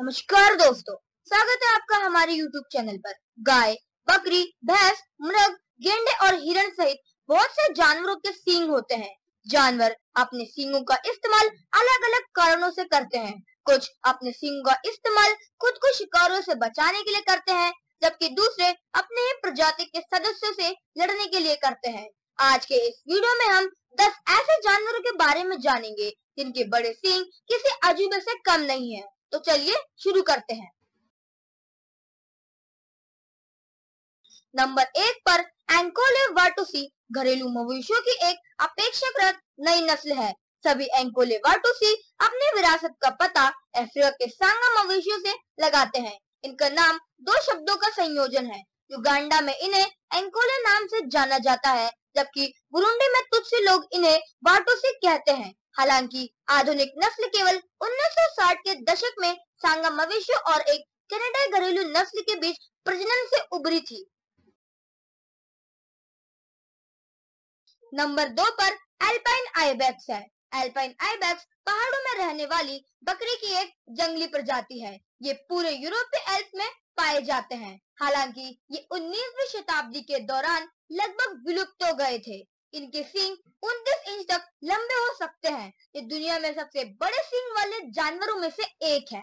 नमस्कार दोस्तों, स्वागत है आपका हमारे YouTube चैनल पर। गाय, बकरी, भैंस, मृग, गेंडे और हिरण सहित बहुत से जानवरों के सींग होते हैं। जानवर अपने सींगों का इस्तेमाल अलग अलग कारणों से करते हैं। कुछ अपने सींगों का इस्तेमाल खुद को शिकारियों से बचाने के लिए करते हैं, जबकि दूसरे अपने ही प्रजाति के सदस्यों से लड़ने के लिए करते हैं। आज के इस वीडियो में हम 10 ऐसे जानवरों के बारे में जानेंगे जिनके बड़े सींग किसी अजूबे से कम नहीं है। तो चलिए शुरू करते हैं। नंबर 1 पर एंकोले वाटुसी घरेलू मवेशियों की एक अपेक्षाकृत नई नस्ल है। सभी एंकोले वाटुसी अपनी विरासत का पता अफ्रीका के सांगा मवेशियों से लगाते हैं। इनका नाम दो शब्दों का संयोजन है। युगांडा में इन्हें एंकोले नाम से जाना जाता है, जबकि बुरुंडी में तुत्सी लोग इन्हें वाटुसी कहते हैं। हालांकि आधुनिक नस्ल केवल 1960 के दशक में सांगा मवेशियों और एक कनाडाई घरेलू नस्ल के बीच प्रजनन से उभरी थी। नंबर 2 पर एल्पाइन आइबेक्स है। एल्पाइन आइबेक्स पहाड़ों में रहने वाली बकरी की एक जंगली प्रजाति है। ये पूरे यूरोपीय एल्प में पाए जाते हैं। हालांकि ये 19वीं शताब्दी के दौरान लगभग विलुप्त हो गए थे। इनके सींग 29 इंच तक लंबे हो सकते हैं। ये दुनिया में सबसे बड़े सींग वाले जानवरों में से एक है।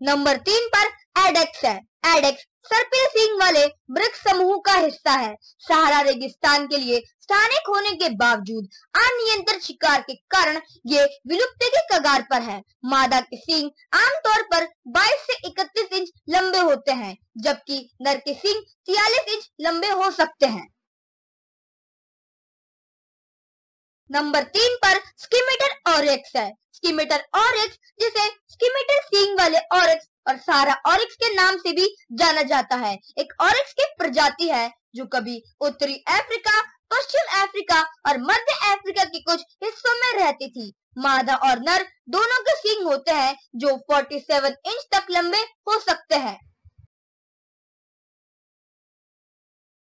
नंबर 3 पर एडेक्स है। एडेक्स सर्पिल सींग वाले मृग समूह का हिस्सा है। सहारा रेगिस्तान के लिए स्थानिक होने के बावजूद अनियंत्रित शिकार के कारण ये विलुप्ति के कगार पर है। मादा के सींग आमतौर पर 22 से 31 इंच लंबे होते हैं, जबकि नर के सींग 43 इंच लंबे हो सकते हैं। नंबर 3 पर स्किमेटर ऑरिक्स है। स्किमेटर ऑरिक्स, जिसे स्किमेटर सींग वाले ऑरिक्स और सारा ऑरिक्स के नाम से भी जाना जाता है, एक ऑरिक्स की प्रजाति है जो कभी उत्तरी अफ्रीका, पश्चिम अफ्रीका और मध्य अफ्रीका के कुछ हिस्सों में रहती थी। मादा और नर दोनों के सींग होते हैं जो 47 इंच तक लंबे हो सकते हैं।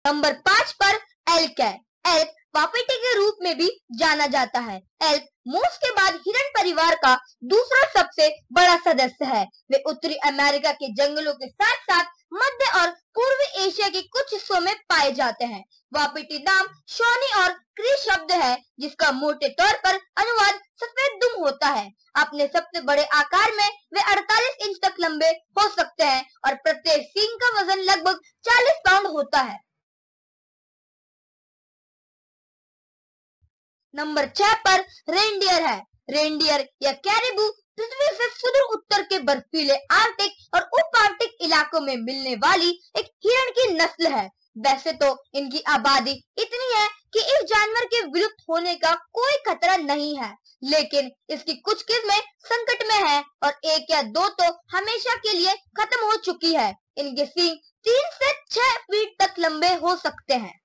नंबर 5 पर एल्क है। एल्क वापिटी के रूप में भी जाना जाता है। एल्क मूस के बाद हिरण परिवार का दूसरा सबसे बड़ा सदस्य है। वे उत्तरी अमेरिका के जंगलों के साथ साथ मध्य और पूर्वी एशिया के कुछ हिस्सों में पाए जाते हैं। वापिटी नाम शॉनी और क्री शब्द है, जिसका मोटे तौर पर अनुवाद सफेद दुम होता है। अपने सबसे बड़े आकार में वे 48 इंच तक लंबे हो सकते हैं और प्रत्येक सींग का वजन लगभग 40 पाउंड होता है। नंबर 6 पर रेनडियर है। रेनडियर या कैरिबू पृथ्वी से सुदूर उत्तर के बर्फीले आर्कटिक और उप आर्कटिक इलाकों में मिलने वाली एक हिरण की नस्ल है। वैसे तो इनकी आबादी इतनी है कि इस जानवर के विलुप्त होने का कोई खतरा नहीं है, लेकिन इसकी कुछ किस्में संकट में है और एक या दो तो हमेशा के लिए खत्म हो चुकी है। इनके सींग 3 से 6 फीट तक लंबे हो सकते हैं।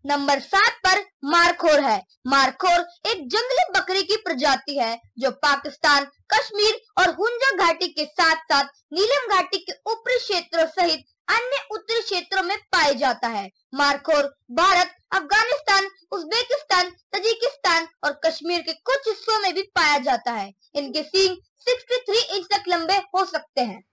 नंबर 7 पर मारखोर है। मारखोर एक जंगली बकरी की प्रजाति है जो पाकिस्तान, कश्मीर और हुंजा घाटी के साथ साथ नीलम घाटी के ऊपरी क्षेत्रों सहित अन्य उत्तरी क्षेत्रों में पाया जाता है। Markhor Bharat, Afghanistan, Uzbekistan, Tajikistan और कश्मीर के कुछ हिस्सों में भी पाया जाता है। इनके सींग 63 इंच तक लंबे हो सकते हैं।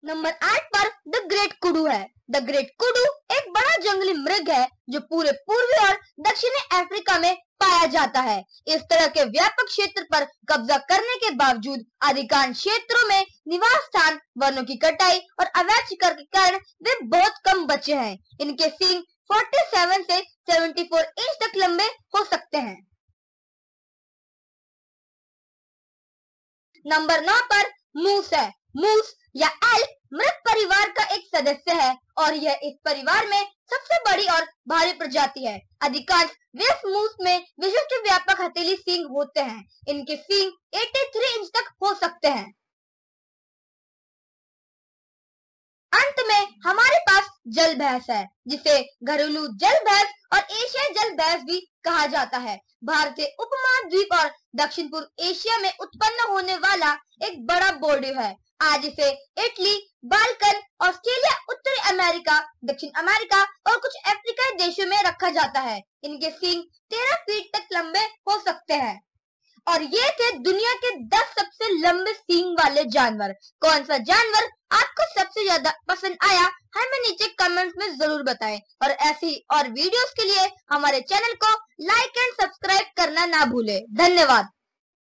नंबर 8 पर द ग्रेट कुडू है। द ग्रेट कुडू एक बड़ा जंगली मृग है जो पूरे पूर्वी और दक्षिणी अफ्रीका में पाया जाता है। इस तरह के व्यापक क्षेत्र पर कब्जा करने के बावजूद अधिकांश क्षेत्रों में निवास स्थान, वनों की कटाई और अवैध शिकार के कारण वे बहुत कम बचे हैं। इनके सींग 47 से 74 इंच तक लंबे हो सकते हैं। नंबर 9 पर मूस है। मूस या एल्क मृग परिवार का एक सदस्य है और यह इस परिवार में सबसे बड़ी और भारी प्रजाति है। अधिकांश वेस्ट मूस में विशिष्ट व्यापक हथेली सींग होते हैं। इनके सींग 83 इंच तक हो सकते हैं। अंत में हमारे पास जल भैंस है, जिसे घरेलू जल भैंस और एशियाई जल भैंस भी कहा जाता है। भारतीय उपमहाद्वीप और दक्षिण पूर्व एशिया में उत्पन्न होने वाला एक बड़ा बोर्डियो है। आज इसे इटली, बाल्कन, ऑस्ट्रेलिया, उत्तरी अमेरिका, दक्षिण अमेरिका और कुछ अफ्रीकी रेशियो में रखा जाता है। इनके सींग 13 फीट तक लंबे हो सकते हैं। और ये थे दुनिया के 10 सबसे लंबे सींग वाले जानवर। कौन सा जानवर आपको सबसे ज्यादा पसंद आया हमें नीचे कमेंट्स में जरूर बताएं। और ऐसी और वीडियोस के लिए हमारे चैनल को लाइक एंड सब्सक्राइब करना ना भूलें। धन्यवाद।